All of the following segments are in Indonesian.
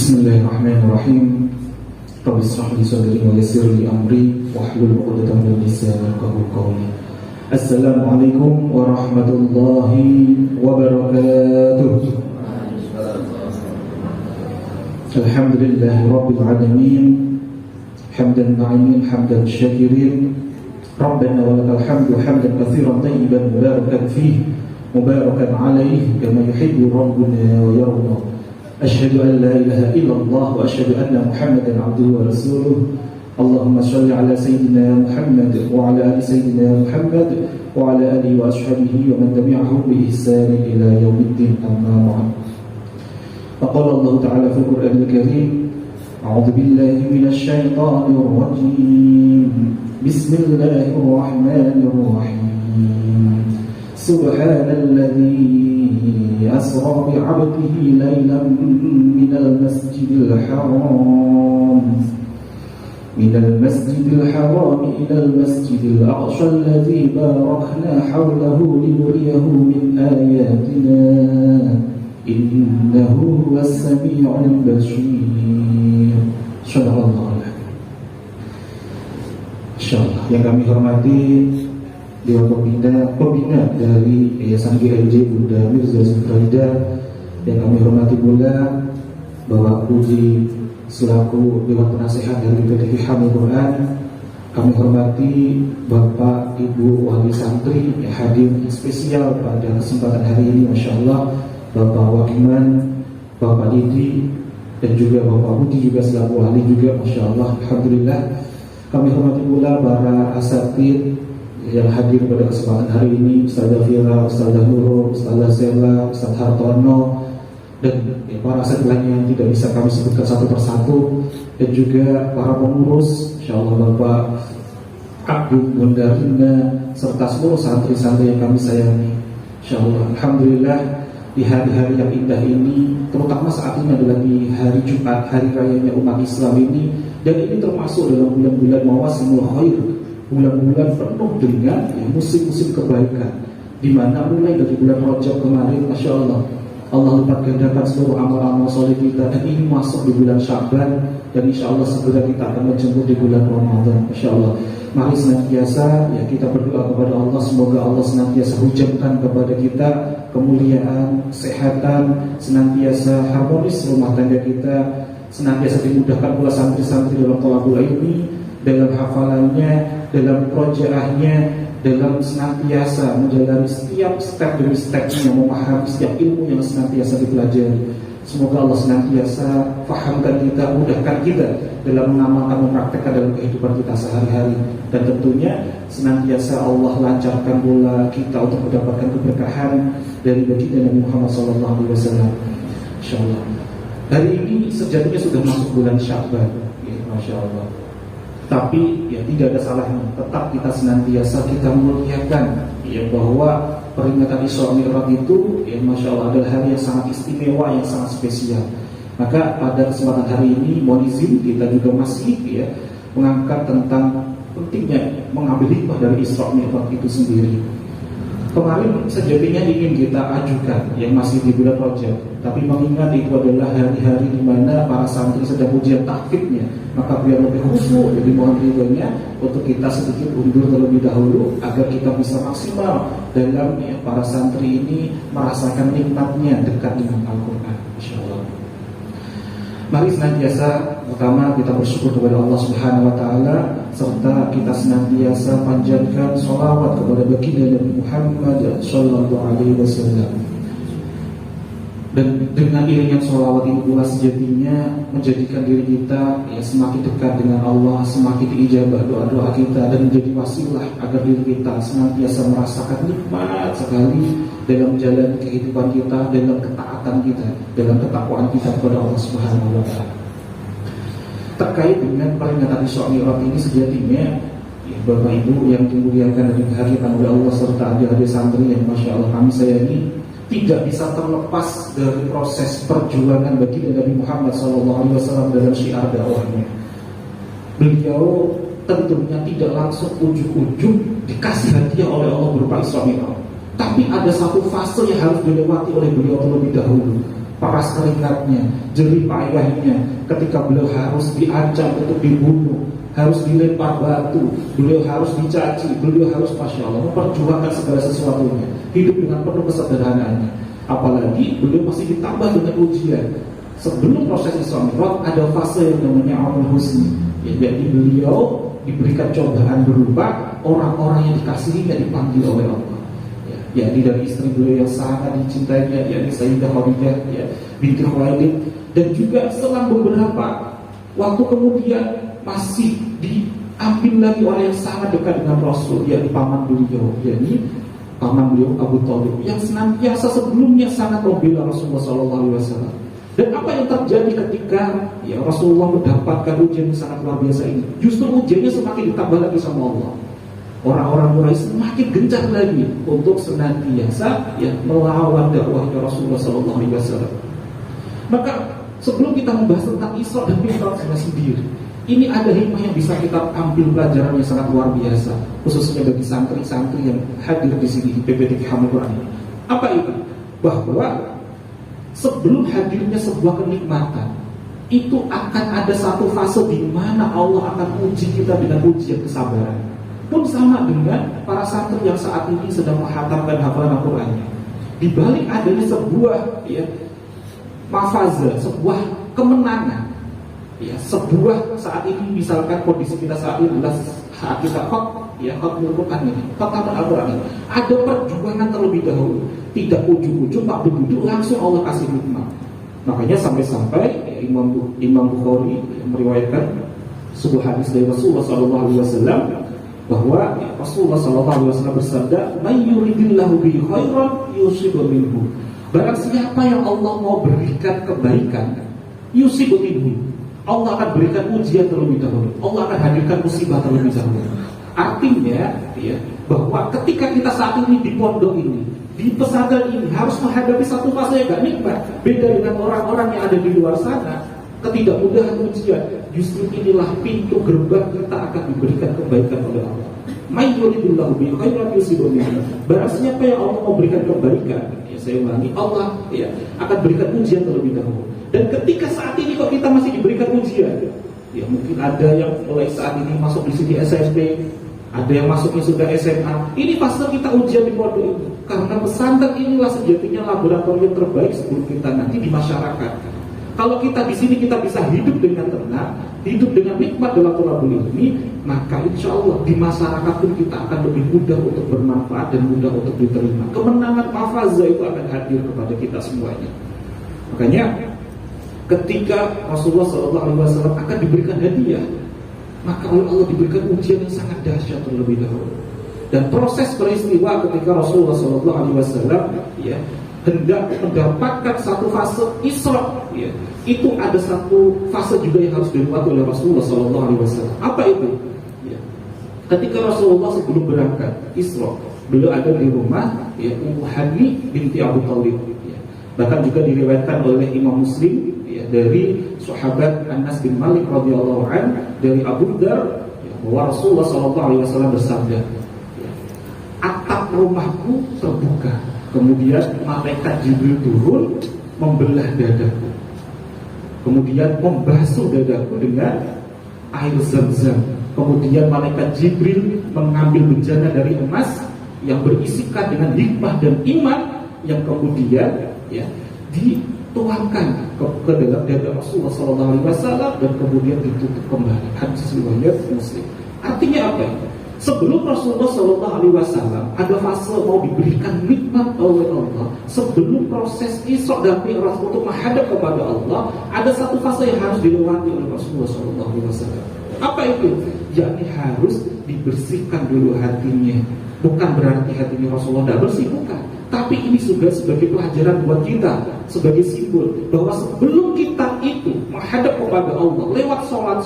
Bismillahirrahmanirrahim. Rabbi shrah li sadri wa yassir li amri wahlul 'uqdatam min lisani yafqahu qawli. Assalamualaikum warahmatullahi wabarakatuh. Alhamdulillahi rabbil alamin. Hamdan na'imin hamdan syakirin. Rabbana wa lakal hamdu hamdan katsiran tayyiban mubarakan fihi mubarakan alaihi kama yuhibbu rabbuna wa yarda. Asyhadu an la ilaha illallah wa asyhadu anna Muhammadan abduhu wa rasuluh. Allahumma shalli ala sayyidina Muhammad wa ala ali sayyidina Muhammad wa ala alihi wa ashabihi wa man tabi'ahum bi ihsan ila yaumiddin, amma ba'd. Faqala Allah ta'ala fil Qur'anil Karim, a'udzu billahi minasy syaithanir rajim. Bismillahirrahmanirrahim. Subhanalladzi أسرى بعبده ليلا من المسجد الحرام إلى المسجد الأقصى الذي باركنا حوله لنريه من آياتنا إنه هو السميع البصير. صدق الله العظيم. Insyaallah, yang kami hormati Dewan Pembina dari Yayasan GMJ Bunda Mirza Zubraida, yang kami hormati pula Bapak Puji selaku Dewan Penasehat dari PT Hifdzul Quran. Kami hormati Bapak Ibu Wali Santri yang hadir spesial pada kesempatan hari ini, Masya Allah, Bapak Wakiman, Bapak Didi, dan juga Bapak Budi juga selaku wali juga, Masya Allah, Alhamdulillah. Kami hormati pula para asatidz yang hadir pada kesempatan hari ini, Ustazah Fira, Ustazah Nurul, Ustazah Zela, Ustaz Hartono, dan para asatidz lainnya yang tidak bisa kami sebutkan satu persatu, dan juga para pengurus, insyaallah Bapak Agung Bundarina, serta seluruh santri-santri yang kami sayangi. Insyaallah, alhamdulillah, di hari-hari yang indah ini, terutama saat ini adalah di hari Jumat, hari rayanya umat Islam ini, dan ini termasuk dalam bulan-bulan mawasimul khair, bulan-bulan penuh dengan musim-musim kebaikan, di mana mulai dari bulan Rajab kemarin, Masya Allah, Allah lipat gandakan seluruh amal-amal soleh kita, dan ini masuk di bulan Sya'ban, dan insya Allah segera kita akan menjemput di bulan Ramadan, Masya Allah. Mari senantiasa ya kita berdoa kepada Allah, semoga Allah senantiasa hujankan kepada kita kemuliaan, kesehatan, senantiasa harmonis rumah tangga kita, senantiasa dimudahkan pula santri-santri dalam thalabul ilmi, dalam hafalannya, dalam projaahnya, dalam senantiasa menjalani setiap step demi stepnya, memahami setiap ilmu yang senantiasa dipelajari. Semoga Allah senantiasa fahamkan kita, mudahkan kita dalam mengamalkan, mempraktekkan dalam kehidupan kita sehari-hari, dan tentunya senantiasa Allah lancarkan pula kita untuk mendapatkan keberkahan dari baginda Nabi Muhammad SAW. Insyaallah. Hari ini sejatinya sudah masuk bulan Sya'ban, ya, Masya Allah. Tapi ya tidak ada salahnya tetap kita senantiasa kita muliakan ya, bahwa peringatan Isra Mi'raj itu ya, Masya Allah, adalah hari yang sangat istimewa, yang sangat spesial. Maka pada kesempatan hari ini mohon izin kita juga masih ya mengangkat tentang pentingnya mengambil hikmah dari Isra Mi'raj itu sendiri. Kemarin sejatinya ingin kita ajukan yang masih di bulan Rajab, tapi mengingat itu adalah hari-hari di mana para santri sedang ujian tahfidznya, maka biar lebih khusyuk, jadi mohon ridhonya untuk kita sedikit undur terlebih dahulu agar kita bisa maksimal dalam ya, para santri ini merasakan nikmatnya dekat dengan Al-Quran, insyaallah. Mari senantiasa pertama kita bersyukur kepada Allah Subhanahu wa taala, serta kita senantiasa panjatkan sholawat kepada baginda Nabi Muhammad sallallahu alaihi wasallam. Dan dengan iringan sholawat ini pula sejatinya menjadikan diri kita ya semakin dekat dengan Allah, semakin diijabah doa-doa kita, dan menjadi wasilah agar diri kita senantiasa merasakan nikmat sekali dalam menjalani kehidupan kita, dalam ketaatan kita, dalam ketakwaan kita kepada Allah Subhanahu wa taala. Terkait dengan peringatan Isra Mi'raj ini sejatinya ya, Bapak Ibu yang dimuliakan dan dihargai oleh Allah, serta adik-adik santri yang Masya Allah kami sayangi, tidak bisa terlepas dari proses perjuangan baginda Nabi Muhammad SAW dalam syiar dakwahnya. Beliau tentunya tidak langsung ujug-ujug dikasih hadiah oleh Allah berupa Isra Mi'raj, tapi ada satu fase yang harus dilewati oleh beliau terlebih dahulu. peras keringatnya, jerih payahnya, ketika beliau harus diancam untuk dibunuh, harus dilempar batu, beliau harus dicaci, beliau harus Masya Allah memperjuangkan segala sesuatunya, hidup dengan penuh kesederhanaannya. Apalagi beliau masih ditambah dengan ujian. Sebelum proses Isra Mi'raj ada fase yang namanya Amrul Husni, jadi beliau diberikan cobaan berupa orang-orang yang dikasihinya dipanggil oleh Allah. Yakni dari istri beliau yang sangat dicintainya, yakni Sayyidah Khadijah binti Khuwailid, dan juga selang beberapa waktu kemudian masih diambil lagi oleh yang sangat dekat dengan Rasul, yakni paman beliau, yakni paman beliau Abu Thalib, yang senantiasa sebelumnya sangat membela Rasulullah SAW. Dan apa yang terjadi ketika Rasulullah mendapatkan ujian yang sangat luar biasa ini? Justru ujiannya semakin ditambah lagi sama Allah. Orang-orang Quraisy semakin gencar lagi untuk senantiasa melawan dakwahnya Rasulullah SAW. Maka sebelum kita membahas tentang Isra dan Mi'raj sendiri, ini ada hikmah yang bisa kita ambil pelajaran yang sangat luar biasa, khususnya bagi santri-santri yang hadir di sini di PPTQ Hamil Quran ini. Apa itu? Bahwa sebelum hadirnya sebuah kenikmatan, itu akan ada satu fase di mana Allah akan uji kita dengan ujian kesabaran. Pun sama dengan para santri yang saat ini sedang menghatamkan hafalan Al-Qurannya. Di balik adanya sebuah mafazah, sebuah kemenangan, sebuah saat ini misalkan kondisi kita saat ini adalah saat kita khatmul Quran ini, khataman Al-Quran ini, ada perjuangan terlebih dahulu, tidak ujung-ujung tak duduk langsung Allah kasih nikmat. Makanya sampai-sampai Imam Bukhari meriwayatkan sebuah hadis dari Rasulullah SAW bahwa Rasulullah SAW bersabda, "May yuridillahu bihi khairan yusib minhu." Barang siapa yang Allah mau berikan kebaikan, yusib minhu, Allah akan berikan ujian terlebih dahulu, Allah akan hadirkan musibah terlebih dahulu. Artinya bahwa ketika kita saat ini di pondok ini, di pesantren ini harus menghadapi satu fase yang gak nikmat, beda dengan orang-orang yang ada di luar sana, ketidakmudahan ujian. Justru inilah pintu gerbang kita akan diberikan kebaikan oleh Allah. May yuridillahu bihi khairan yusib minhu. Barang siapa yang Allah mau berikan kebaikan, saya ulangi, Allah akan berikan ujian terlebih dahulu. Dan ketika saat ini kok kita masih diberikan ujian, mungkin ada yang mulai saat ini masuk di sini SMP, ada yang masuknya sudah SMA. Ini fase kita ujian di pondok ini, karena pesantren inilah sejatinya laboratorium terbaik sebelum kita nanti di masyarakat. Kalau kita di sini kita bisa hidup dengan tenang, hidup dengan nikmat dalam thalabul ilmi, maka insya Allah di masyarakat pun kita akan lebih mudah untuk bermanfaat dan mudah untuk diterima. Kemenangan mafazah itu akan hadir kepada kita semuanya. Makanya ketika Rasulullah SAW akan diberikan hadiah, maka oleh Allah diberikan ujian yang sangat dahsyat terlebih dahulu. Dan proses peristiwa ketika Rasulullah SAW hendak mendapatkan satu fase Isra, itu ada satu fase juga yang harus dilewati oleh Rasulullah SAW. Apa itu? Ketika Rasulullah sebelum berangkat Isra, beliau ada di rumah Ummu Hani binti Abu Thalib. Bahkan juga diriwayatkan oleh Imam Muslim dari sahabat Anas bin Malik radhiyallahu anhu dari Abu Dzar bahwa Rasulullah SAW bersabda, atap rumahku terbuka, kemudian malaikat Jibril turun membelah dadaku, kemudian membasuh dadaku dengan air Zam-Zam. Kemudian malaikat Jibril mengambil bejana dari emas yang berisikan dengan hikmah dan iman, yang kemudian dituangkan ke dalam dada Rasulullah SAW dan kemudian ditutup kembali. Hadis riwayat Muslim. Artinya apa? Sebelum Rasulullah SAW ada fase mau diberikan nikmat oleh Allah. Sebelum proses Isra dan Mi'raj untuk menghadap kepada Allah, ada satu fase yang harus dilewati oleh Rasulullah SAW. Apa itu? Yakni harus dibersihkan dulu hatinya. Bukan berarti hatinya Rasulullah tidak bersih, bukan. Tapi ini juga sebagai pelajaran buat kita, sebagai simbol bahwa sebelum kita itu menghadap kepada Allah lewat sholat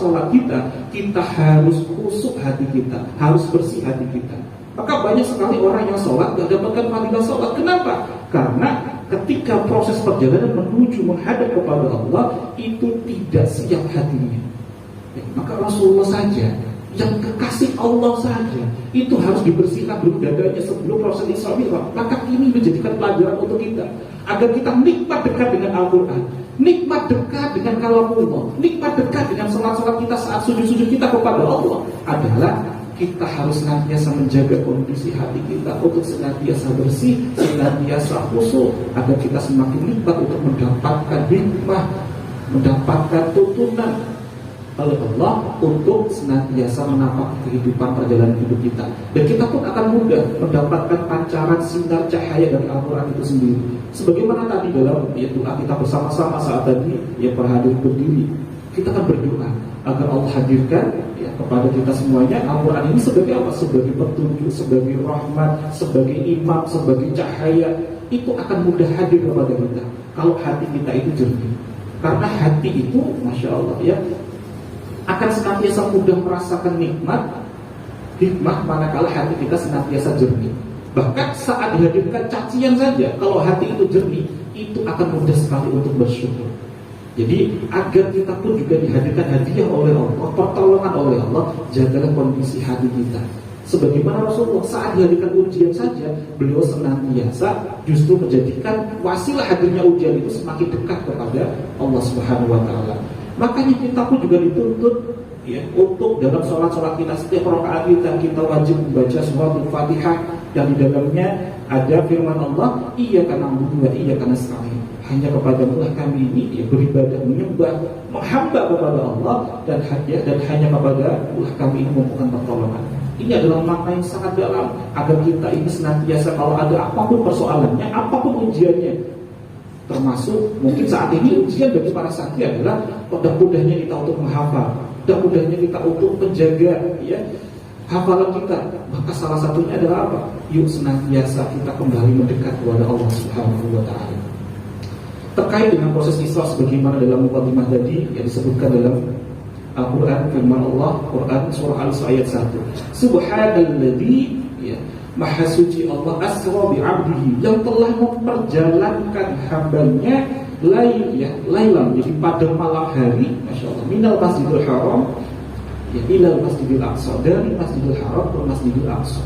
kita harus khusyuk hati kita, harus bersih hati kita. Maka banyak sekali orang yang sholat gak dapatkan fadilah sholat. Kenapa? Karena ketika proses perjalanan menuju menghadap kepada Allah itu tidak siap hatinya. Maka Rasulullah saja yang kekasih Allah saja itu harus dibersihkan dulu dadanya sebelum proses Isra Mi'raj. Maka ini menjadikan pelajaran untuk kita agar kita nikmat dekat dengan Al-Quran, nikmat dekat dengan kalamullah, nikmat dekat dengan sholat-sholat kita saat sujud-sujud kita kepada Allah adalah kita harus senantiasa menjaga kondisi hati kita untuk senantiasa bersih, senantiasa khusyuk, agar kita semakin nikmat untuk mendapatkan hikmah, mendapatkan tuntunan oleh Allah untuk senantiasa menapaki kehidupan perjalanan hidup kita. Dan kita pun akan mudah mendapatkan pancaran sinar cahaya dari Al-Quran itu sendiri. Sebagaimana tadi dalam doa kita bersama-sama saat tadi per hadir berdiri, kita akan berdoa agar Allah hadirkan kepada kita semuanya Al-Quran ini sebagai apa? Sebagai petunjuk, sebagai rahmat, sebagai imam, sebagai cahaya. Itu akan mudah hadir kepada kita kalau hati kita itu jernih. Karena hati itu, Masya Allah akan senantiasa mudah merasakan hikmah manakala hati kita senantiasa jernih. Bahkan saat dihadirkan cacian saja, kalau hati itu jernih, itu akan mudah sekali untuk bersyukur. Jadi agar kita pun juga dihadirkan hadiah oleh Allah, pertolongan oleh Allah, jagalah kondisi hati kita. Sebagaimana Rasulullah saat dihadirkan ujian saja, beliau senantiasa justru menjadikan wasilah hadirnya ujian itu semakin dekat kepada Allah Subhanahu wa Ta'ala. Makanya kita pun juga dituntut untuk dalam sholat-sholat kita, setiap rakaat kita wajib membaca surah Al-Fatihah yang di dalamnya ada firman Allah, iyyaka na'budu wa iyyaka nasta'in. Hanya kepadamu lah kami ini beribadah, menyembah, menghamba kepada Allah, dan hanya kepada Allah kami ini memohon pertolongan. Ini adalah makna yang sangat dalam agar kita ini senantiasa kalau ada apapun persoalannya, apapun ujiannya, termasuk mungkin saat ini ujian bagi para santri adalah mudah-mudahnya kita untuk menghafal, mudah-mudahnya kita untuk menjaga hafalan kita. Maka salah satunya adalah apa? Yuk senantiasa kita kembali mendekat kepada Allah Subhanahu wa Ta'ala. Terkait dengan proses Isra sebagaimana dalam mukadimah tadi yang disebutkan dalam Al-Quran, firman Allah, Quran surah Al-Isra ayat 1. Subhanalladzi Maha suci Allah asra bi'abdihi, yang telah memperjalankan hambanya lailan, jadi pada malam hari, Masya Allah, minal masjidil haram ilal masjidil aqsa, dari masjidil haram ke masjidil aqsa.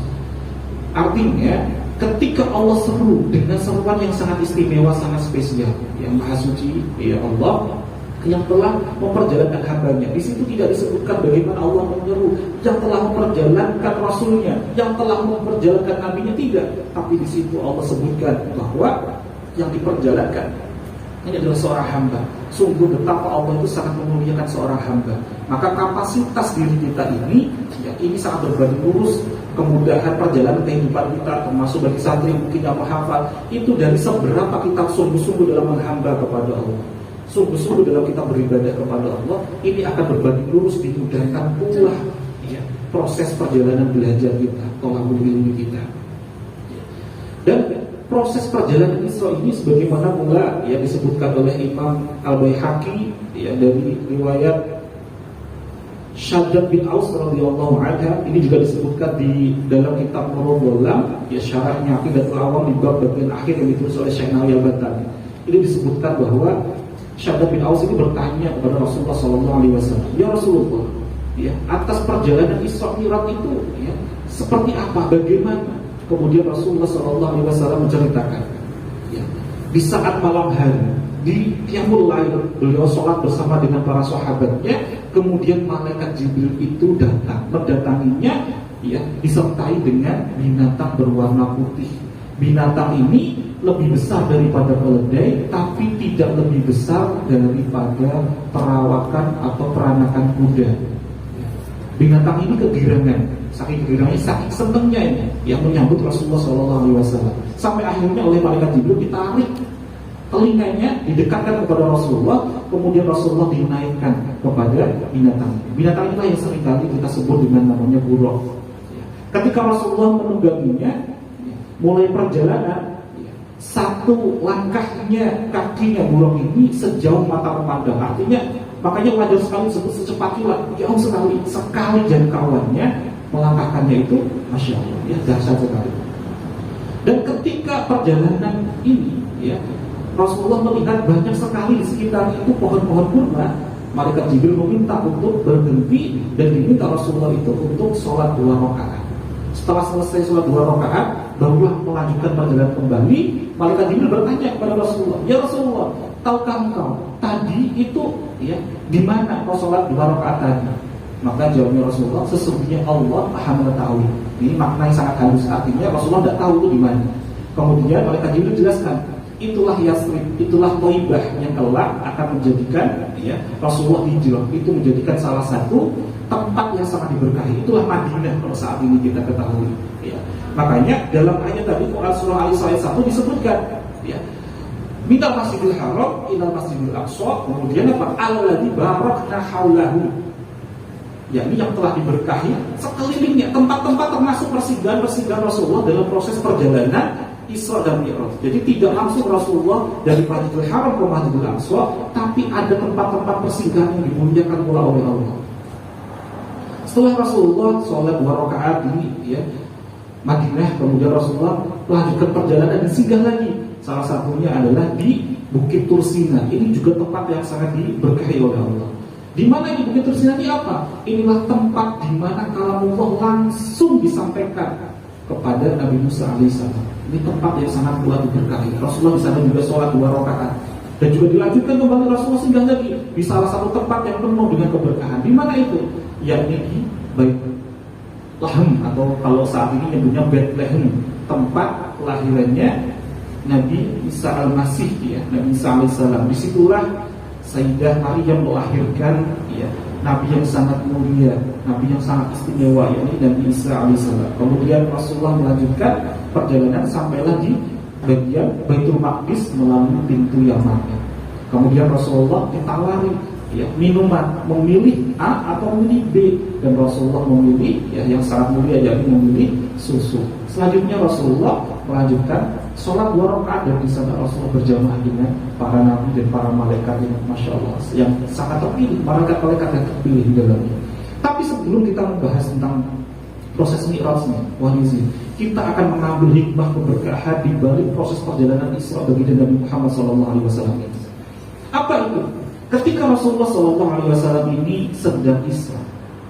Artinya ketika Allah seru dengan seruan yang sangat istimewa, sangat spesial, yang Maha suci Allah yang telah memperjalankan hambanya. Di situ tidak disebutkan bagaimana Allah menyeru, yang telah memperjalankan Rasulnya, yang telah memperjalankan Nabinya, tidak. Tapi di situ Allah sebutkan bahwa yang diperjalankan ini adalah seorang hamba. Sungguh betapa Allah itu sangat memuliakan seorang hamba. Maka kapasitas diri kita ini sangat berbanding lurus. Kemudahan perjalanan kehidupan kita, termasuk bagi santri yang mungkin yang menghafal, itu dari seberapa kita sungguh-sungguh dalam menghamba kepada Allah, sungguh-sungguh dalam kita beribadah kepada Allah. Ini akan berbanding lurus, dimudahkan pula proses perjalanan belajar kita, tolabul ilmi kita. Dan proses perjalanan Isra ini sebagaimana pula disebutkan oleh Imam Al-Baihaqi dari riwayat Shaddad bin Aus radhiyallahu anha. Ini juga disebutkan di dalam kitab Nurul Ghulam, syarahnya Aqidatul Awam di bab bagian akhir yang ditulis oleh Syekh Nawawi Al-Bantani. Ini disebutkan bahwa Shaddad bin Aus ini bertanya kepada Rasulullah SAW, ya Rasulullah, atas perjalanan Isra Mi'raj itu seperti apa, bagaimana? Kemudian Rasulullah SAW menceritakan, di saat malam hari di Qiyamul Lail beliau sholat bersama dengan para sahabatnya. Kemudian malaikat Jibril itu datang, mendatanginya disertai dengan binatang berwarna putih. Binatang ini lebih besar daripada keledai, tapi tidak lebih besar daripada perawakan atau peranakan kuda. Binatang ini kegirangan, saking kegirangannya, saking senangnya ini yang menyambut Rasulullah SAW. Sampai akhirnya oleh malaikat Jibril ditarik telinganya, didekatkan kepada Rasulullah, kemudian Rasulullah dinaikkan kepada binatang. Binatang inilah yang seringkali kita sebut dengan namanya buruk. Ketika Rasulullah menungganginya, mulai perjalanan, satu langkahnya kakinya buruk ini sejauh mata memandang. Artinya, makanya wajar sekali disebut secepat kilat, jauh sekali jangkauannya melangkahkannya itu, Masya Allah, dahsyat sekali. Dan ketika perjalanan ini, Rasulullah melihat banyak sekali di sekitar itu pohon-pohon kurma. Malaikat Jibril meminta untuk berhenti dan diminta Rasulullah itu untuk sholat 2 rakaat. Setelah selesai sholat 2 rakaat, barulah melanjutkan perjalanan kembali. Malaikat Jibril bertanya kepada Rasulullah, ya Rasulullah, tahukah engkau tadi itu ya di mana kau sholat 2 rakaat tadi? Maka jawabnya Rasulullah, sesungguhnya Allah Maha mengetahui. Ini makna yang sangat halus, artinya Rasulullah tidak tahu itu di mana. Kemudian Malaikat Jibril jelaskan, itulah Yasrib, itulah Thaibah yang kelak akan menjadikan ya Rasulullah hijrah, itu menjadikan salah satu tempat yang sangat diberkahi. Itulah Madinah kalau saat ini kita ketahui ya. Makanya dalam ayat tadi Quran surah Al-Isra ayat 1 disebutkan ya, minal masjidil haram ilal masjidil aqsa, kemudian apa? Alladzi barakna haulahu. Ya, ini yang telah diberkahi sekelilingnya, tempat-tempat termasuk persinggahan Rasulullah dalam proses perjalanan Isra dan Mi'raj. Jadi tidak langsung Rasulullah dari Masjidil Haram ke Masjidil Aqsa, tapi ada tempat-tempat persinggahan yang dimuliakan pula oleh Allah. Setelah Rasulullah sholat 2 rakaat di ya, Madinah, kemudian Rasulullah melanjutkan perjalanan dan singgah lagi. Salah satunya adalah di Bukit Tursina. Ini juga tempat yang sangat diberkahi oleh Allah. Di mana ini Bukit Tursina ini apa? Inilah tempat di mana kalamullah langsung disampaikan kepada Nabi Musa alaihissalam. Ini tempat yang sangat pula diberkahi. Rasulullah di sana juga sholat 2 rakaat dan juga dilanjutkan kembali Rasulullah singgah lagi di salah satu tempat yang penuh dengan keberkahan. Di mana itu? Yakni di Baitlaham, atau kalau saat ini nyebutnya Bethlehem, tempat kelahirannya Nabi Isa al-Masih ya, Nabi Isa alaihissalam. Disitulah Sayyidah Maryam melahirkan ya Nabi yang sangat mulia, Nabi yang sangat istimewa, yakni Nabi Isa alaihissalam. Kemudian Rasulullah melanjutkan perjalanan sampailah di bagian Baitul Maqdis melalui pintu Yaman. Kemudian Rasulullah ditawari ya minuman, memilih A atau memilih B, dan Rasulullah memilih ya yang sangat mulia, yakni memilih susu. Selanjutnya Rasulullah melanjutkan sholat 2 rakaat dan di sana Rasulullah berjamaah dengan para nabi dan para malaikat yang masya Allah yang sangat terpilih, malaikat-malaikat yang terpilih di dalamnya. Tapi sebelum kita membahas tentang proses Mi'rajnya, kita akan mengambil hikmah keberkahan di balik proses perjalanan Isra bagi Nabi Muhammad SAW. Apa itu? Ketika Rasulullah SAW ini sedang Isra,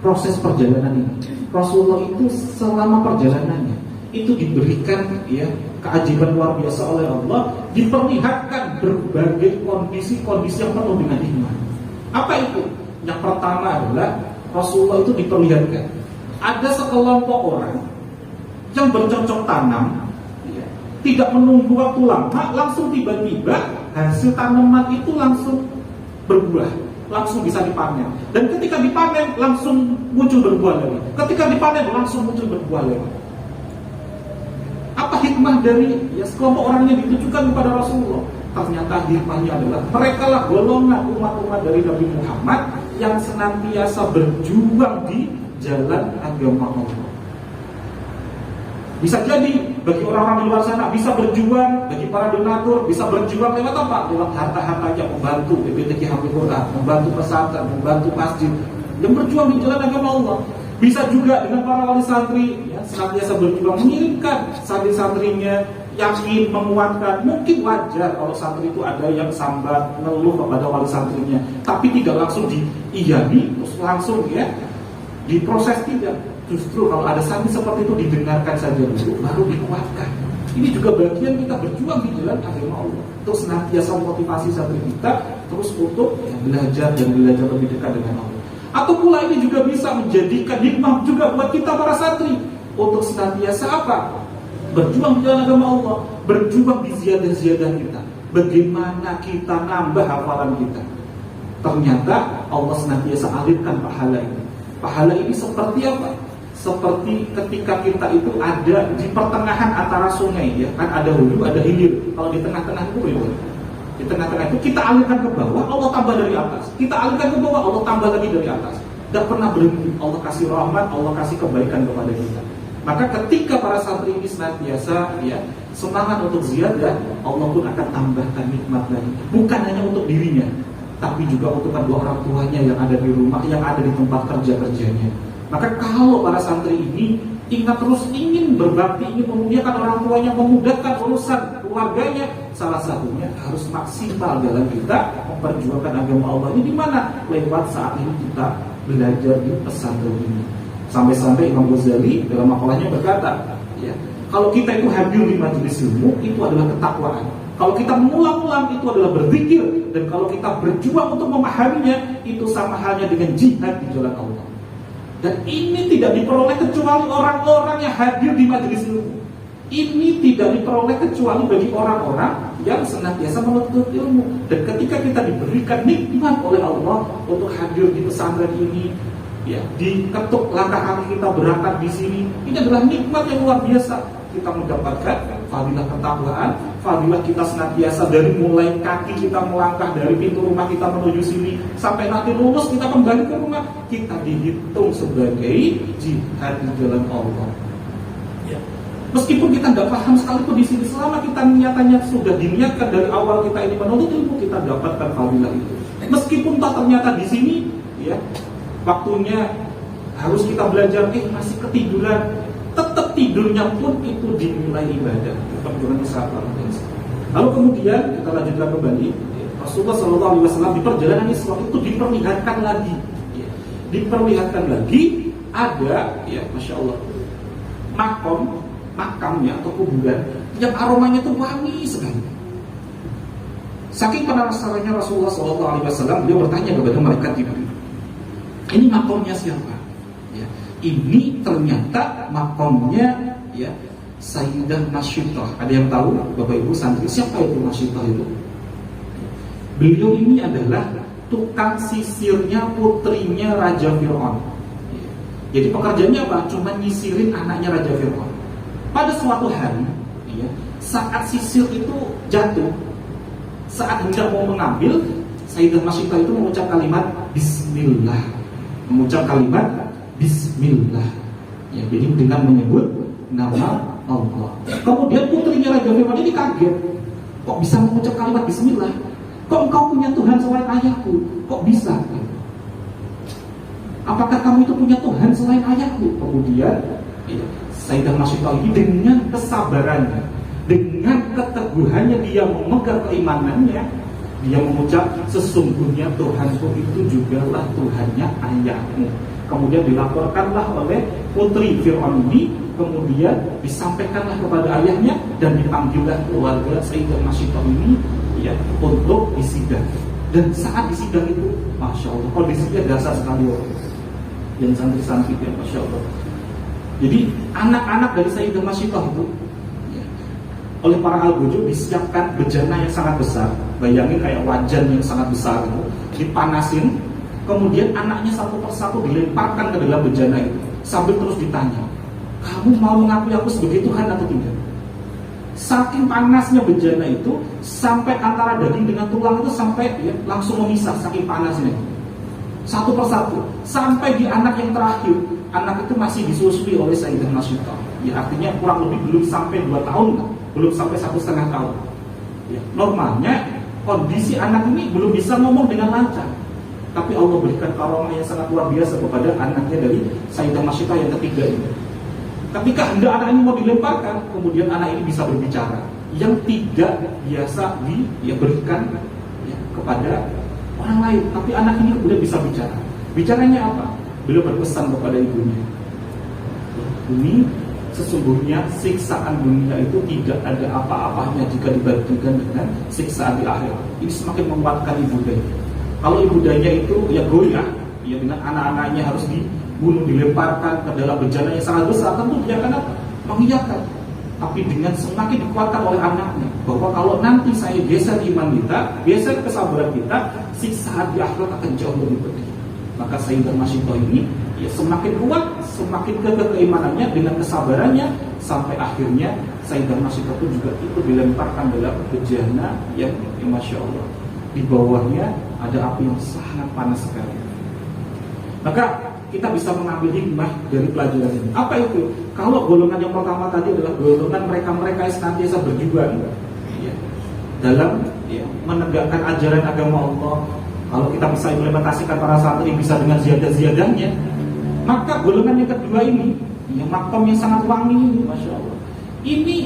proses perjalanan ini, Rasulullah itu selama perjalanannya itu diberikan ya keajaiban luar biasa oleh Allah, diperlihatkan berbagai kondisi-kondisi yang penuh dengan hikmah. Apa itu? Yang pertama adalah Rasulullah itu diperlihatkan ada sekelompok orang yang bercocok tanam ya, tidak menunggu waktu lama, langsung tiba-tiba hasil tanaman itu langsung berbuah, langsung bisa dipanen. Dan ketika dipanen langsung muncul berbuah lagi. Ketika dipanen langsung muncul berbuah lagi. Apa hikmah dari ya sekelompok orang yang ditujukan kepada Rasulullah? Ternyata hikmahnya adalah mereka lah golongan umat-umat dari Nabi Muhammad yang senantiasa berjuang di jalan agama Allah. Bisa jadi bagi orang-orang di luar sana bisa berjuang, bagi para donatur bisa berjuang lewat apa? Lewat harta-hartanya, membantu PPTK Hafidz Quran, membantu pesantren, membantu masjid, yang berjuang di jalan agama Allah. Bisa juga dengan para wali santri ya, senantiasa berjuang mengirimkan santri-santrinya, yakin, menguatkan. Mungkin wajar kalau santri itu ada yang sambat, ngeluh kepada wali santrinya, tapi tidak langsung diiyani, terus langsung ya diproses, tidak. Justru kalau ada santri seperti itu didengarkan saja dulu, baru dikuatkan. Ini juga bagian kita berjuang di jalan agama Allah, untuk senantiasa motivasi santri kita terus untuk ya, belajar dan belajar lebih dekat dengan Allah. Atau pula ini juga bisa menjadikan hikmah juga buat kita para santri untuk senantiasa apa? Berjuang di jalan agama Allah, berjuang di ziyadah-ziyadah kita. Bagaimana kita nambah hafalan kita? Ternyata Allah senantiasa alirkan pahala ini. Pahala ini seperti apa? Seperti ketika kita itu ada di pertengahan antara sungai ya, kan ada hulu, ada hilir. Kalau di tengah-tengah itu bagaimana? Di tengah-tengah itu kita alirkan ke bawah, Allah tambah dari atas. Kita alirkan ke bawah, Allah tambah lagi dari atas. Tidak pernah berhenti. Allah kasih rahmat, Allah kasih kebaikan kepada kita. Maka ketika para santri ini senantiasa ya semangat untuk ziyadah, Allah pun akan tambahkan nikmat lagi. Bukan hanya untuk dirinya, tapi juga untuk kedua orang tuanya yang ada di rumah, yang ada di tempat kerja-kerjanya. Maka kalau para santri ini ingat terus ingin berbakti, ingin memuliakan orang tuanya, memudahkan urusan keluarganya. Salah satunya harus maksimal dalam kita memperjuangkan agama Allah ini di mana? Lewat saat ini kita belajar di pesantren ini. Sampai-sampai Imam Ghazali dalam makalahnya berkata, ya, kalau kita itu hadir di majelis ilmu itu adalah ketakwaan. Kalau kita mengulang-ulang itu adalah berzikir, dan kalau kita berjuang untuk memahaminya itu sama halnya dengan jihad di jalan Allah. Dan ini tidak diperoleh kecuali orang-orang yang hadir di majelis ilmu. Ini tidak diperoleh kecuali bagi orang-orang yang senantiasa menuntut ilmu. Dan ketika kita diberikan nikmat oleh Allah untuk hadir di pesantren ini, ya, diketuk langkah kaki kita berangkat di sini, ini adalah nikmat yang luar biasa. Kita mendapatkan fadilah ketakwaan, fadilah kita senantiasa dari mulai kaki kita melangkah dari pintu rumah kita menuju sini sampai nanti lulus kita kembali ke rumah, kita dihitung sebagai jihad di jalan Allah. Ya. Meskipun kita nggak paham sekalipun di sini, selama kita niatannya sudah diniatkan dari awal kita ini menuntut ilmu, kita dapatkan fadilah itu. Meskipun tak ternyata di sini, ya, waktunya harus kita belajar, masih ketiduran, tetap tidurnya pun itu dinilai ibadah. Perjuangan sahabat. Lalu kemudian kita lanjutkan kembali. Rasulullah SAW di perjalanan Islam itu diperlihatkan lagi, ya, diperlihatkan lagi ada, ya, masya Allah, makamnya atau kuburan yang aromanya itu wangi sekali. Saking penasarannya Rasulullah SAW, beliau bertanya kepada malaikat Jibril, ini makamnya siapa? Ini ternyata makamnya, ya, Sayyidah Masyitah. Ada yang tahu, Bapak Ibu santri, siapa itu Masyitah itu? Beliau ini adalah tukang sisirnya putrinya Raja Fir'aun. Jadi pekerjaannya apa? Cuma nyisirin anaknya Raja Fir'aun. Pada suatu hari, ya, saat sisir itu jatuh, saat hendak mau mengambil, Sayyidah Masyitah itu mengucap kalimat Bismillah, mengucap kalimat Bismillah, ya, jadi dengan menyebut nama Allah. Kemudian putrinya Raja Fir'aun ini kaget, kok bisa mengucap kalimat Bismillah? Kok engkau punya Tuhan selain ayahku? Kok bisa? Apakah kamu itu punya Tuhan selain ayahku? Kemudian, ya, Sayyidah Masyitah ini dengan kesabarannya, dengan keteguhannya dia memegang keimanannya, dia mengucap sesungguhnya Tuhanku itu jugalah Tuhannya ayahmu. Kemudian dilaporkanlah oleh putri Fir'aun ini, kemudian disampaikanlah kepada ayahnya dan dipanggillah keluarga Sayyidah Masyitah ini, ya, untuk disidang. Dan saat disidang itu, masya Allah, kondisinya dasar sekali dan santri-santri, ya, masya Allah. Jadi anak-anak dari Sayyidah Masyitah itu, ya, oleh para al-Bujuk disiapkan bejana yang sangat besar. Bayangin kayak wajan yang sangat besar itu, dipanasin. Kemudian anaknya satu persatu dilemparkan ke dalam bejana itu sambil terus ditanya, kamu mau mengakui aku sebagai Tuhan atau tidak? Saking panasnya bejana itu, sampai antara daging dengan tulang itu sampai, ya, langsung memisah, saking panasnya. Satu persatu, sampai di anak yang terakhir, anak itu masih disusui oleh Sayyidah Masyitah. Ya, artinya kurang lebih belum sampai 2 tahun, belum sampai 1,5 tahun. Ya, normalnya kondisi anak ini belum bisa ngomong dengan lancar. Tapi Allah berikan karomah yang sangat luar biasa kepada anaknya dari Sayyidah Masyitah yang ketiga ini. Ketika hendak anak ini mau dilemparkan, kemudian anak ini bisa berbicara yang tidak biasa diberikan, ya, kepada orang lain. Tapi anak ini kemudian bisa bicara. Bicaranya apa? Beliau berpesan kepada ibunya, ini sesungguhnya siksaan dunia itu tidak ada apa-apanya jika dibandingkan dengan siksaan di akhirat. Ini semakin menguatkan ibundanya. Kalau ibundanya itu, ya, goyah, ya, dengan anak-anaknya harus dibunuh, dilemparkan ke dalam bejana yang sangat besar, tentu dia akan apa? Mengiyakan. Tapi dengan semakin dikuatkan oleh anaknya bahwa kalau nanti saya geser iman kita, geser kesabaran kita, siksaan di akhirat akan jauh lebih pedih. Maka Sayyidah Masyitah ini, ya, semakin kuat, semakin keimanannya dengan kesabarannya, sampai akhirnya Sayyidah Masyitah itu juga ikut dilemparkan dalam bejana yang masya Allah, di bawahnya ada api yang sangat panas sekali. Maka kita bisa mengambil hikmah dari pelajaran ini. Apa itu? Kalau golongan yang pertama tadi adalah golongan mereka-mereka yang senantiasa berjuang, ya, dalam, ya, menegakkan ajaran agama Allah. Kalau kita bisa implementasikan para santri bisa dengan ziyadah-ziyadahnya, maka golongan yang kedua ini, yang makom yang sangat wangi ini, masya Allah, ini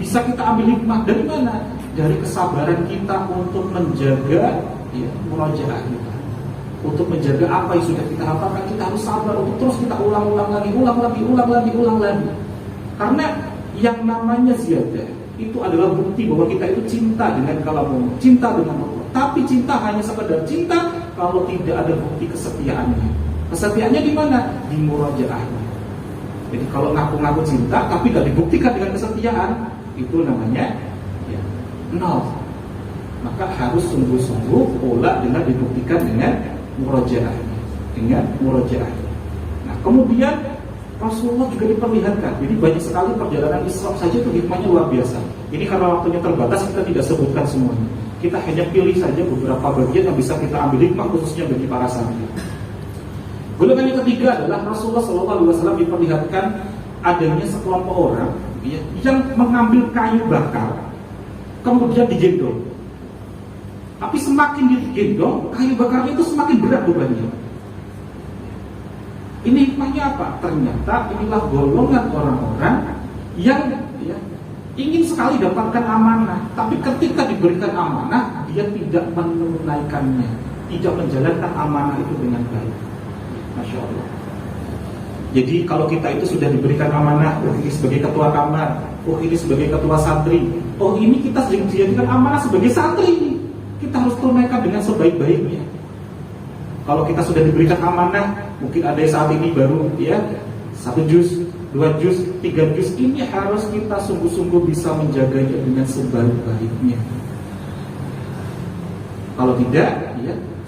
bisa kita ambil hikmah dari mana? Dari kesabaran kita untuk menjaga murajaah kita, untuk menjaga apa yang sudah kita hafalkan. Kita harus sabar untuk terus kita ulang lagi. Karena yang namanya ziyadah itu adalah bukti bahwa kita itu cinta dengan kalam, cinta dengan Allah. Tapi cinta hanya sekedar cinta kalau tidak ada bukti kesetiaannya. Kesetiaannya di mana? Di murajaahnya. Jadi kalau ngaku-ngaku cinta tapi tidak dibuktikan dengan kesetiaan, itu namanya nol. Maka harus sungguh-sungguh pola dengan dibuktikan dengan murajaahnya, Nah, kemudian Rasulullah juga diperlihatkan. Jadi banyak sekali perjalanan Isra saja itu hikmahnya luar biasa. Ini karena waktunya terbatas, kita tidak sebutkan semuanya. Kita hanya pilih saja beberapa bagian yang bisa kita ambil hikmah khususnya bagi para santri. Golongan yang ketiga adalah Rasulullah SAW diperlihatkan adanya sekelompok orang yang mengambil kayu bakar kemudian digendong. Tapi semakin digendong, kayu bakarnya itu semakin berat bebannya. Ini hikmahnya apa? Ternyata inilah golongan orang-orang yang ingin sekali dapatkan amanah, tapi ketika diberikan amanah, dia tidak menunaikannya, tidak menjalankan amanah itu dengan baik. Masya Allah. Jadi kalau kita itu sudah diberikan amanah, ini sebagai ketua kamar, ini sebagai ketua santri, ini kita dijadikan amanah sebagai santri, kita harus tunaikan dengan sebaik-baiknya. Kalau kita sudah diberikan amanah, mungkin ada yang saat ini baru 1 juz, 2 juz, 3 juz, ini harus kita sungguh-sungguh bisa menjaganya dengan sebaik-baiknya. Kalau tidak,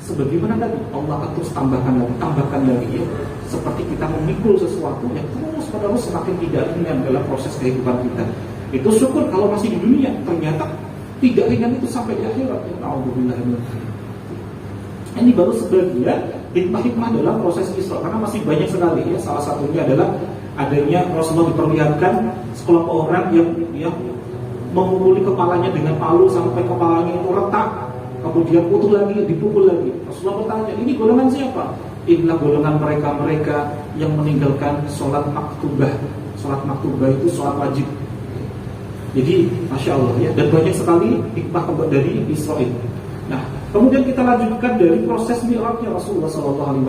sebagaimana tadi Allah akan terus tambahkan lagi seperti kita memikul sesuatu yang terus semakin tidak ringan dalam proses kehidupan kita. Itu syukur kalau masih di dunia, ternyata tidak ringan itu sampai di akhirat. Alhamdulillah. Ini baru sebagian hikmah-hikmah dalam proses Isra, karena masih banyak sekali Salah satunya adalah adanya Rasulullah diperlihatkan sekelompok orang yang memukuli kepalanya dengan palu sampai kepalanya itu retak, kemudian putus lagi, dipukul lagi. Rasulullah bertanya, ini golongan siapa? Inilah golongan mereka yang meninggalkan sholat maktubah. Sholat maktubah itu sholat wajib. Jadi Masya Allah dan banyak sekali hikmah dari Israel. Nah, kemudian kita lanjutkan dari proses mi'rajnya Rasulullah SAW.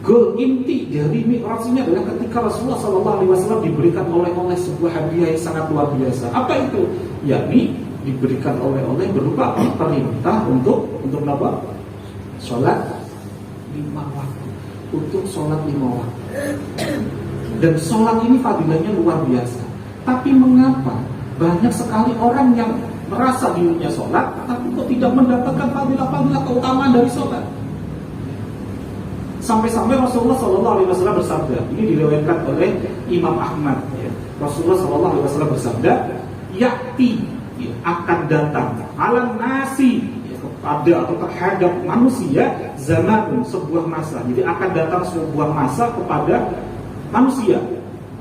Goal inti dari mi'raj ini adalah ketika Rasulullah SAW diberikan oleh sebuah hadiah yang sangat luar biasa. Apa itu? Yakni diberikan oleh berupa perintah untuk apa? Sholat 5 waktu. Untuk sholat 5 waktu. Dan sholat ini fadilahnya luar biasa. Tapi mengapa banyak sekali orang yang merasa dirinya sholat, tapi kok tidak mendapatkan fadilah-fadilah keutamaan dari sholat? Sampai-sampai Rasulullah SAW bersabda, ini diriwayatkan oleh Imam Ahmad. Rasulullah SAW bersabda, yakti akan datang alam nasi kepada atau terhadap manusia zaman, sebuah masa. Jadi akan datang sebuah masa kepada manusia.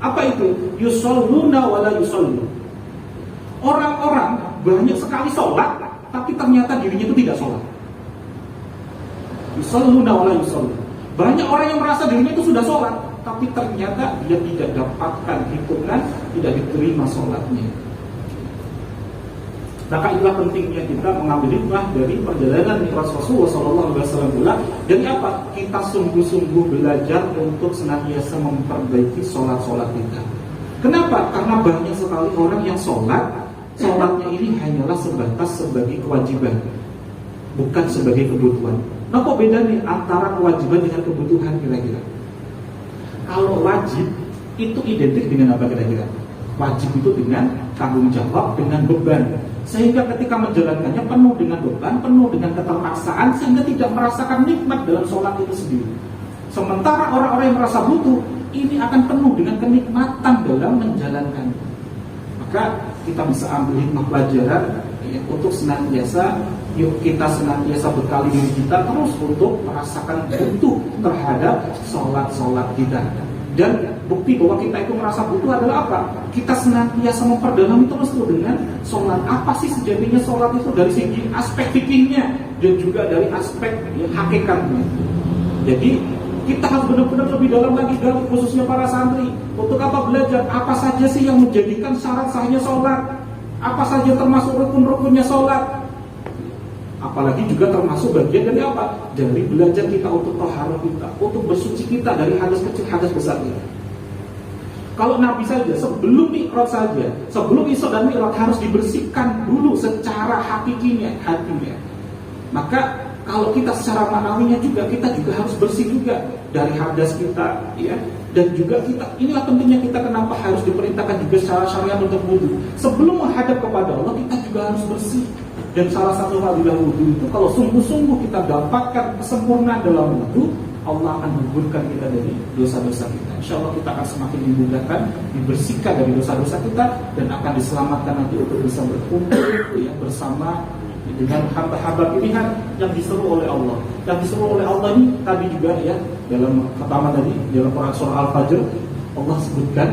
Apa itu? Yusalluna wala yusallu. Orang-orang banyak sekali sholat, tapi ternyata dirinya itu tidak sholat. Yusalluna wala yusallu. Banyak orang yang merasa dirinya itu sudah sholat, tapi ternyata dia tidak dapatkan hitungan, tidak diterima sholatnya. Maka inilah pentingnya kita mengambil hikmah dari perjalanan mi'raj Rasulullah SAW pula. Jadi apa? Kita sungguh-sungguh belajar untuk senantiasa memperbaiki sholat-sholat kita. Kenapa? Karena banyak sekali orang yang sholatnya ini hanyalah sebatas sebagai kewajiban, bukan sebagai kebutuhan. Nah, kok beda nih antara kewajiban dengan kebutuhan kira-kira? Kalau wajib itu identik dengan apa kira-kira? Wajib itu dengan tanggung jawab, dengan beban. Sehingga ketika menjalankannya penuh dengan beban, penuh dengan keterpaksaan, sehingga tidak merasakan nikmat dalam sholat itu sendiri. Sementara orang-orang yang merasa butuh, ini akan penuh dengan kenikmatan dalam menjalankannya. Maka kita bisa ambil hikmah pelajaran untuk senantiasa, yuk kita senantiasa bekali diri kita terus untuk merasakan butuh terhadap sholat-sholat kita. Dan bukti bahwa kita itu merasa butuh adalah apa? Kita senantiasa memperdalam terus dengan sholat. Apa sih sejatinya sholat itu dari segi aspek fikihnya dan juga dari aspek hakikatnya. Jadi Kita harus benar-benar lebih dalam lagi, khususnya para santri. Untuk apa belajar? Apa saja sih yang menjadikan syarat sahnya sholat? Apa saja termasuk rukun-rukunnya sholat? Apalagi juga termasuk bagian dari apa? Dari belajar kita untuk taharah kita, untuk bersuci kita dari hadas kecil, hadas besar kita. Kalau Nabi saja sebelum Mi'raj saja, sebelum Isra dan Mi'raj harus dibersihkan dulu secara hakikinya, hatinya. Maka kalau kita secara manawinya juga, kita juga harus bersih juga dari hadas kita, ya. Dan juga kita, inilah pentingnya kita kenapa harus diperintahkan juga secara syariat untuk wudu. Sebelum menghadap kepada Allah, kita juga harus bersih. Dan salah satu fadilah wudu itu, kalau sungguh-sungguh kita dapatkan kesempurnaan dalam wudu, Allah akan menggugurkan kita dari dosa-dosa kita. Insya Allah kita akan semakin dimudahkan, dibersihkan dari dosa-dosa kita, dan akan diselamatkan nanti untuk bisa berkumpul ya, bersama dengan hamba-hamba pilihan yang diseru oleh Allah. Yang diseru oleh Allah ini tadi juga ya, dalam pertama tadi dalam surah Al-Fajr Allah sebutkan,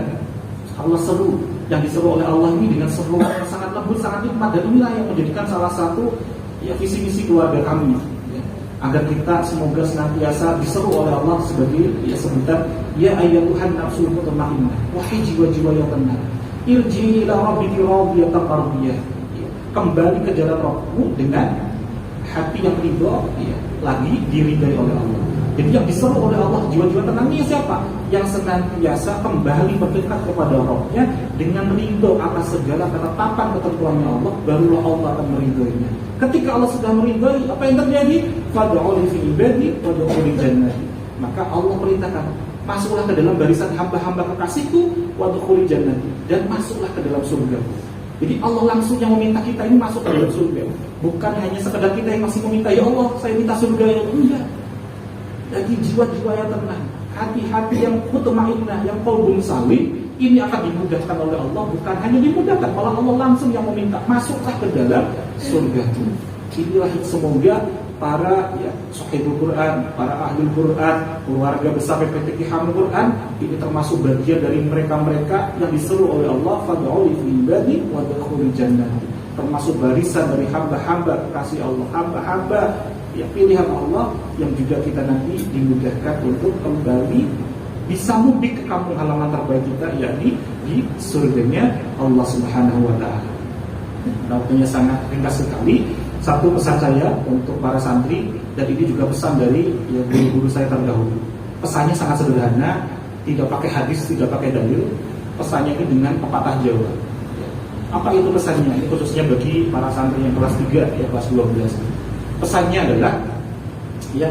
Allah seru, yang diseru oleh Allah ini dengan seruan yang sangat lembut, sangat nikmat. Dan inilah yang menjadikan salah satu ya visi-misi keluarga kami ya, agar kita semoga senantiasa diseru oleh Allah sebagai ya sebutan ya ayyatuhan nafsul mutmainnah, wahai jiwa-jiwa yang tenang, irji ila rabbiki radiyatan mardiyah, kembali ke jalan Rabbmu dengan hati yang ridho ya, lagi diridai oleh Allah. Jadi yang diseru oleh Allah jiwa-jiwa tenang ini siapa? Yang senantiasa kembali mendekat kepada Rabbnya dengan ridho atas segala ketetapan ketentuannya Allah, barulah Allah akan meridhoinya. Ketika Allah sudah meridhoi, apa yang terjadi? Fad'uni fi ibadi wadkhuli jannati. Maka Allah perintahkan, masuklah ke dalam barisan hamba-hamba kekasihku wadkhuli jannati, dan masuklah ke dalam surga. Jadi Allah langsung yang meminta kita ini masuk ke dalam surga. Bukan hanya sekedar kita yang masih meminta, ya Allah saya minta surga. Enggak. Lagi jiwa-jiwa yang tenang, hati-hati yang mutmainnah, yang qalbun salim, ini akan dimudahkan oleh Allah. Bukan hanya dimudahkan, malah Allah langsung yang meminta, masuklah ke dalam surga. Inilah semoga para ya, sahibul Quran, para ahli Quran, keluarga besar PPT Kihamul Quran, ini termasuk bagian dari mereka-mereka yang diseru oleh Allah, fad'uni fi ibadi wadkhulil jannah. Termasuk barisan dari hamba-hamba kasih Allah, hamba-hamba ya pilihan Allah yang juga kita nanti dimudahkan untuk kembali bisa mudik ke kampung halaman terbaik kita, yakni di surganya Allah Subhanahu wa taala. Waktunya sangat ringkas sekali. Satu pesan saya untuk para santri, dan ini juga pesan dari ya, guru-guru saya terdahulu. Pesannya sangat sederhana, tidak pakai hadis, tidak pakai dalil. Pesannya ini dengan pepatah Jawa. Ya. Apa itu pesannya? Ini khususnya bagi para santri yang kelas 3, ya kelas 12. Pesannya adalah ya,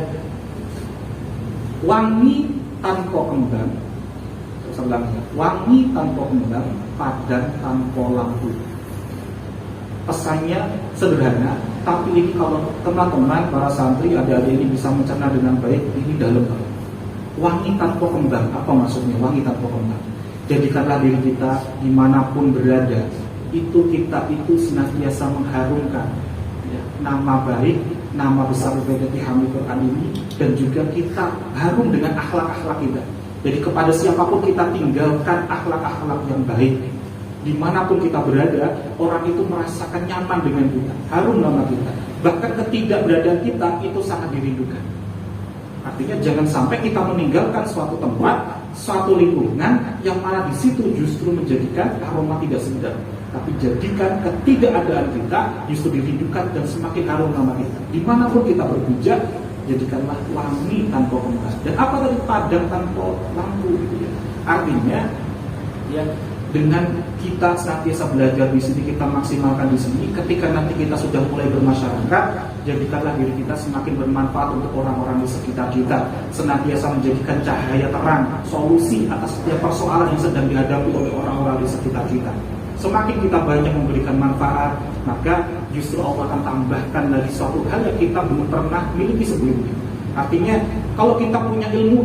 wangi tanpa kembang. Wangi tanpa kembang, padam tanpa lampu. Pesannya sederhana, tapi ini kalau teman-teman para santri adik-adik ini bisa mencerna dengan baik, ini dalam banget. Wangi tanpa kembang, apa maksudnya wangi tanpa kembang? Jadikanlah diri kita dimanapun berada, kita itu senantiasa mengharumkan ya, nama baik, nama besar PPT Kihamul Quran ini, dan juga kita harum dengan akhlak-akhlak kita. Jadi kepada siapapun kita tinggalkan akhlak-akhlak yang baik. Dimanapun kita berada, orang itu merasakan nyaman dengan kita, harum nama kita. Bahkan ketidakberadaan kita itu sangat dirindukan. Artinya jangan sampai kita meninggalkan suatu tempat, suatu lingkungan yang mana di situ justru menjadikan aroma tidak sedap. Tapi jadikan ketidakadaan kita justru dirindukan dan semakin harum nama kita. Dimanapun kita berpijak, jadikanlah wangi tanpa kembang. Dan apa tadi padam tanpa lampu? Gitu ya. Artinya, ya, dengan kita senantiasa belajar di sini, kita maksimalkan di sini. Ketika nanti kita sudah mulai bermasyarakat, jadikanlah diri kita semakin bermanfaat untuk orang-orang di sekitar kita. Senantiasa menjadikan cahaya terang, solusi atas setiap persoalan yang sedang dihadapi oleh orang-orang di sekitar kita. Semakin kita banyak memberikan manfaat, maka justru Allah akan tambahkan lagi suatu hal yang kita belum pernah miliki sebelumnya. Artinya, kalau kita punya ilmu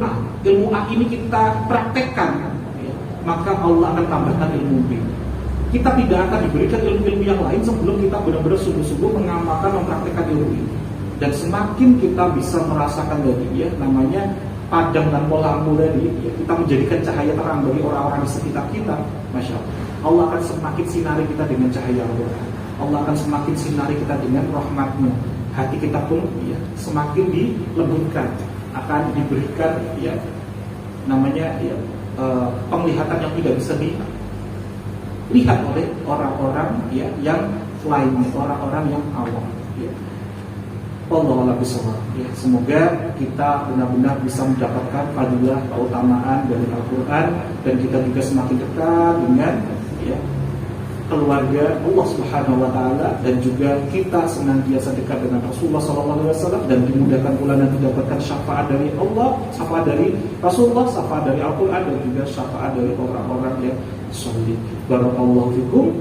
A ini kita praktekkan, maka Allah akan tambahkan ilmu B. Kita tidak akan diberikan ilmu-ilmu yang lain sebelum kita benar-benar sungguh-sungguh mengamalkan, mempraktekkan ilmu ini. Dan semakin kita bisa merasakan tadi ya, namanya padam dan lampu tadi ya, kita menjadikan cahaya terang bagi orang-orang di sekitar kita. Masya Allah, Allah akan semakin sinari kita dengan cahaya Al-Quran. Allah akan semakin sinari kita dengan rahmat-Nya. Hati kita pun ya, semakin dilembutkan. akan diberikan ya namanya ya penglihatan yang tidak bisa dilihat oleh orang-orang ya yang lainnya, orang-orang yang awam ya. Wallahu a'lam bishawab. Ya, semoga kita benar-benar bisa mendapatkan fadilah keutamaan dari Al-Quran, dan kita juga semakin dekat dengan ya, keluarga Allah Subhanahu wa taala, dan juga kita senantiasa dekat dengan Rasulullah sallallahu alaihi wasallam, dan dimudahkan pula nanti dapatkan syafaat dari Allah, syafaat dari Rasulullah, syafaat dari Al-Quran, dan juga syafaat dari orang-orang yang saleh. Barakallahu fikum.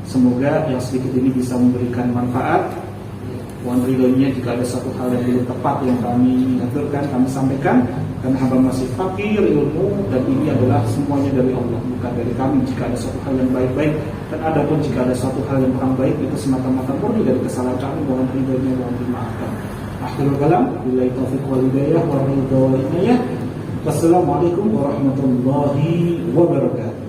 Semoga yang sedikit ini bisa memberikan manfaat. Mohon ridhonya jika ada satu hal yang belum tepat yang kami aturkan, kami sampaikan, karena hamba masih fakir ilmu, dan ini adalah semuanya dari Allah, bukan dari kami. Jika ada satu hal yang baik-baik, dan ada pun jika ada satu hal yang kurang baik, itu semata-mata murni dari kesalahan kami. Mohon ridhonya, mohon dimaafkan. Akhirul kalam, billahi taufiq wal hidayah wa ridho wal inayah. Wassalamualaikum warahmatullahi wabarakatuh.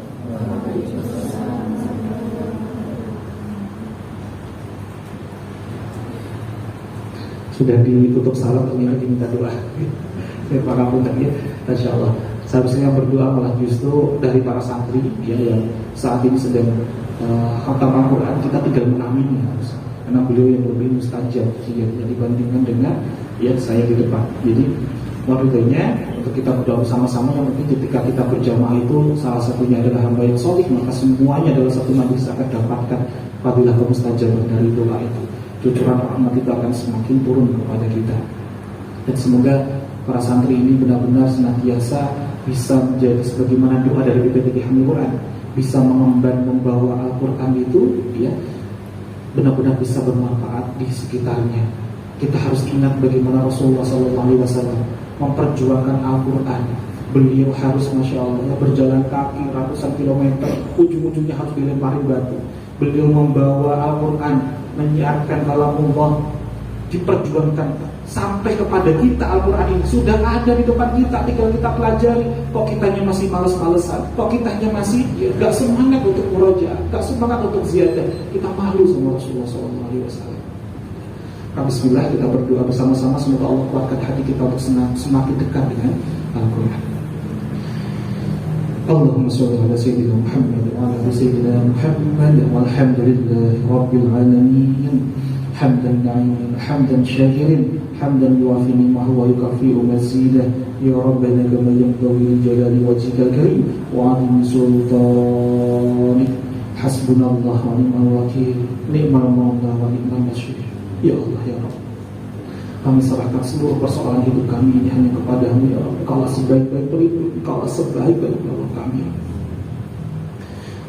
Sudah ditutup salam, ternyata diminta doa dari para pendengar ya. Masya Allah, seharusnya berdoa malah justru dari para santri ya, yang saat ini sedang khatam Al-Quran. Kita tinggal mengamini harus, karena beliau yang lebih mustajab ya, dibandingkan dengan ya saya di depan. Jadi waktunya untuk kita berdoa bersama-sama. Yang penting ketika kita berjamaah itu salah satunya adalah hamba yang solih, maka semuanya adalah satu majlis akan dapatkan fadilah kemustajaban dari doa itu. Cucuran rahmat itu akan semakin turun kepada kita. Dan semoga para santri ini benar-benar senantiasa bisa menjadi sebagaimana doa dari BPTG Hamil Quran, bisa mengemban membawa Al-Quran itu ya, benar-benar bisa bermanfaat di sekitarnya. Kita harus ingat bagaimana Rasulullah SAW memperjuangkan Al-Quran. Beliau harus Masya Allah berjalan kaki ratusan kilometer, ujung-ujungnya harus dilempari batu. Beliau membawa Al-Quran, menyiarkan kalamullah, diperjuangkan sampai kepada kita. Al-Quran ini sudah ada di depan kita, tinggal kita pelajari. Kok kitanya masih males-malesan, kok kitanya masih gak semangat untuk murojaah, gak semangat untuk ziyadah. Kita malu sama Rasulullah SAW. Bismillah, kita berdoa bersama-sama. Semoga Allah kuatkan hati kita untuk semakin dekat dengan Al-Quran. Allahumma sholli ala sayyidina Muhammad wa ala sayyidina Muhammad walhamdulillahi rabbil alamin. Hamdan na'iman, hamdan syakirin, hamdan yuwafi ni'mahu wa yukafi'u mazidah. Ya Rabbana kama yanbaghi li jalali wajhika karim wa 'azimi sultanik. Hasbunallah wa ni'mal wakil, ni'mal mawla wa ni'mal nasir. Ya Allah ya Rabb, kami serahkan seluruh persoalan hidup kami ini hanya kepadamu ya Rabb. Engkaulah sebaik-baik pelindung, Engkaulah sebaik-baik penolong kami.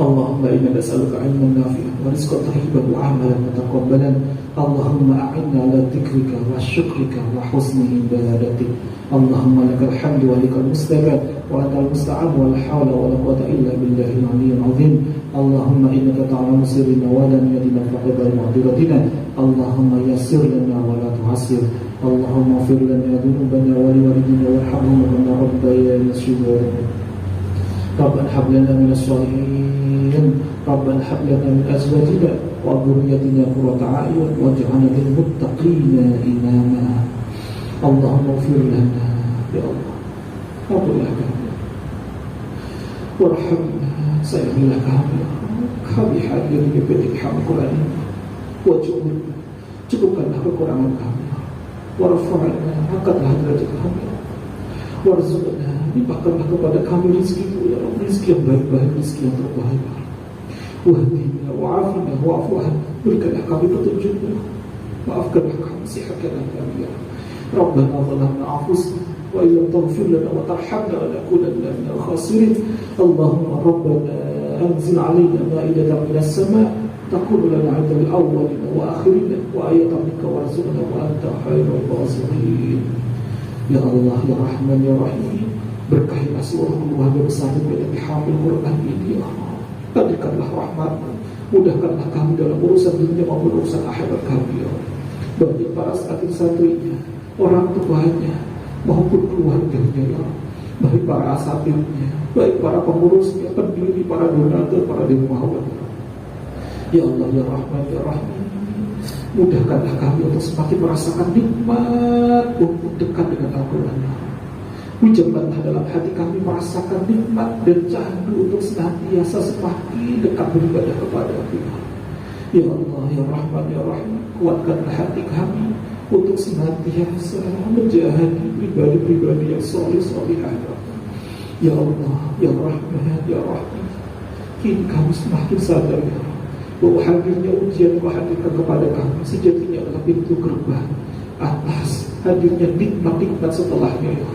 Allahumma inna nas'aluka ilman nafi'an wa rizqan thayyiban wa 'amalan mutaqabbalan. Allahumma a'inna ala dzikrika wa syukrika wa husni ibadatik. Allahumma lakal hamdu wa lakal mustajab wa antal musta'an wa la hawla wa la quwwata illa billahil 'aliyyil 'azim. Allahumma innaka ta'lamu sirrana wa laniyyatina faqbal ma'diratina. Allahumma yassir lana wa la tu'assir. Allahumma ighfir lana dhunubana wa liwalidina warhamhum kama rabbayana shighara. Rabbana hab lana minas shalihin. Rabbana hab lana min azwajina wa dhurriyyatina qurrata a'yun waj'alna lil muttaqina imama. Allahumma ighfir lana ya Allah. Ampunilah kami, warhamna, sayangilah kami. Kami hadir di BPTG Hamil Quran ini, wajibna, cukupkanlah kekurangan kami. Warfa'na, angkatlah derajat kami. Warzuqna, limpahkanlah kepada kami rizkimu ya Allah, rizki yang baik-baik, rizki yang terbaik. Wahdina wa'afina wa'afu'an, berikanlah kami petunjukmu, maafkanlah kami, sihatkanlah kami ya Rabbana zalamna anfusana wa illam taghfir lana wa tarhamna lanakunanna minal khasirin. Allahumma Rabbana anzil 'alaina ma'idatan minas sama' takunu lana 'inda al-awwalina wa akhirina wa ayatan minka warzuqna wa anta khairul raziqin. Ya Allah ya Rahman ya Rahim, berkahilah seluruh keluarga besar BPTG Hamil Quran ini ya Allah. Berikanlah rahmat-Mu, mudahkanlah kami dalam urusan dunia maupun urusan akhirat kami ya Allah. Bagi para santri-santrinya, orang tuanya maupun keluarganya ya Allah, baik para asatidnya, baik para pengurusnya, pendiri, para donatur, para dermawan ya Allah ya Rahman ya Rahim. Mudahkanlah kami untuk semakin merasakan nikmat untuk dekat dengan Al-Quran. Ucapkanlah dalam hati kami merasakan nikmat dan candu untuk senantiasa semakin dekat beribadah kepada Tuhan. Ya Allah, Ya Rahman, Ya Rahim, kuatkanlah hati kami untuk senantiasa menjadi pribadi-pribadi yang soleh-solehah. Ya Allah, Ya Rahman, Ya Rahim, kini kami semakin sadar ya bahwa hadirnya ujian yang hadirkan kepada kami sejatinya adalah pintu gerbang atas hadirnya nikmat-nikmat setelahnya ya.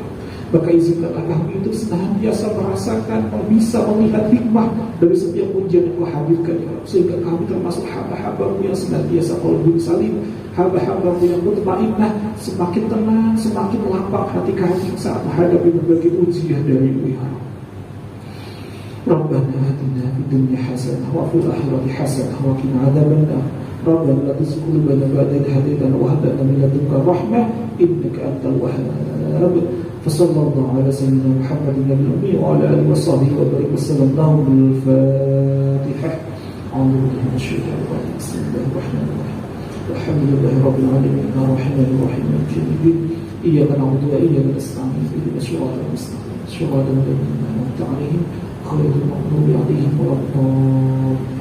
Maka izinkanlah kami untuk senantiasa merasakan, bisa melihat hikmah dari setiap ujian yang Kau hadirkan ya Rabb, sehingga kami termasuk hamba-hambamu yang senantiasa qalbun salim, hamba-hambamu yang mutmainnah, semakin tenang, semakin lapang hati kami saat menghadapi berbagai ujian darimu ya Rabb. Rabbana atina fid dunya hasanah wa fil akhirati hasanah wa qina adzabannar. Rabbana la tuzigh qulubana ba'da idh hadaytana wa hab lana min ladunka rahmah innaka antal wahhab. فصلى الله على سيدنا محمد النبي الأمي وعلى آله وصحبه وبارك وسلم. لهم بالفاتحة. أعوذ بالله من الشيطان الرجيم. بسم الله الرحمن الرحيم. الحمد لله رب العالمين الرحمن الرحيم مالك يوم الدين. إياك نعبد وإياك نستعين اهدنا الصراط المستقيم صراط الذين أنعمت عليهم غير المغضوب عليهم ولا الضالين.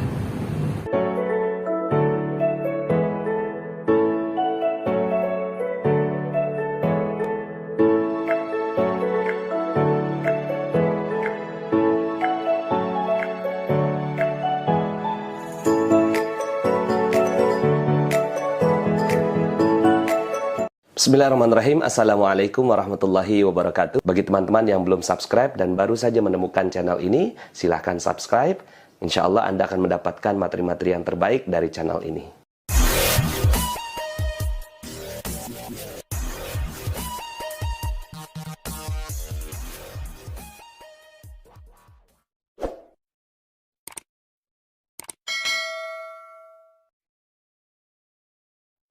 Bismillahirrahmanirrahim. Assalamualaikum warahmatullahi wabarakatuh. Bagi teman-teman yang belum subscribe dan baru saja menemukan channel ini, silahkan subscribe. Insya Allah Anda akan mendapatkan materi-materi yang terbaik dari channel ini.